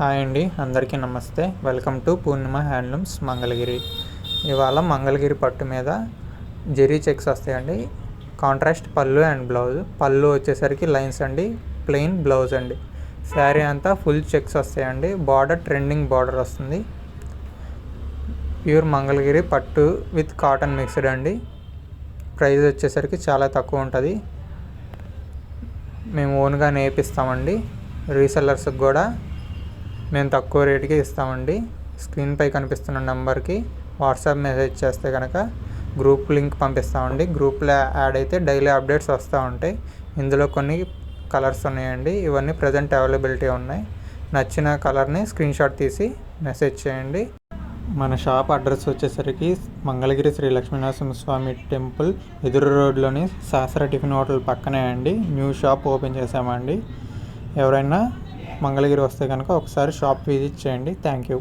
Hi అండి, అందరికీ నమస్తే. Welcome to Purnima handlooms Mangalagiri. ఇవాళ మంగళగిరి పట్టు మీద జెరీ చెక్స్ వస్తాయండి. కాంట్రాస్ట్ పళ్ళు అండ్ బ్లౌజ్. పళ్ళు వచ్చేసరికి లైన్స్ అండి, ప్లెయిన్ బ్లౌజ్ అండి. శారీ అంతా ఫుల్ చెక్స్ వస్తాయండి. బార్డర్ ట్రెండింగ్ బార్డర్ వస్తుంది. ప్యూర్ మంగళగిరి పట్టు విత్ కాటన్ మిక్స్డ్ అండి. ప్రైస్ వచ్చేసరికి చాలా తక్కువ ఉంటుంది. మేము ఓన్గా నేర్పిస్తామండి. రీసెల్లర్స్కి కూడా మేము తక్కువ రేటుకి ఇస్తామండి. స్క్రీన్పై కనిపిస్తున్న నెంబర్కి వాట్సాప్ మెసేజ్ చేస్తే కనుక గ్రూప్ లింక్ పంపిస్తామండి. గ్రూప్లో యాడ్ అయితే డైలీ అప్డేట్స్ వస్తూ ఉంటాయి. ఇందులో కొన్ని కలర్స్ ఉన్నాయండి. ఇవన్నీ ప్రజెంట్ అవైలబిలిటీ ఉన్నాయి. నచ్చిన కలర్ని స్క్రీన్షాట్ తీసి మెసేజ్ చేయండి. మన షాప్ అడ్రస్ వచ్చేసరికి మంగళగిరి శ్రీ లక్ష్మీనరసింహస్వామి టెంపుల్ ఎదురు రోడ్లోని శాస్త్ర టిఫిన్ హోటల్ పక్కనే అండి. న్యూ షాప్ ఓపెన్ చేసామండి. ఎవరైనా మంగళగిరి వస్తే కనుక ఒకసారి షాప్ విజిట్ చేయండి. Thank you.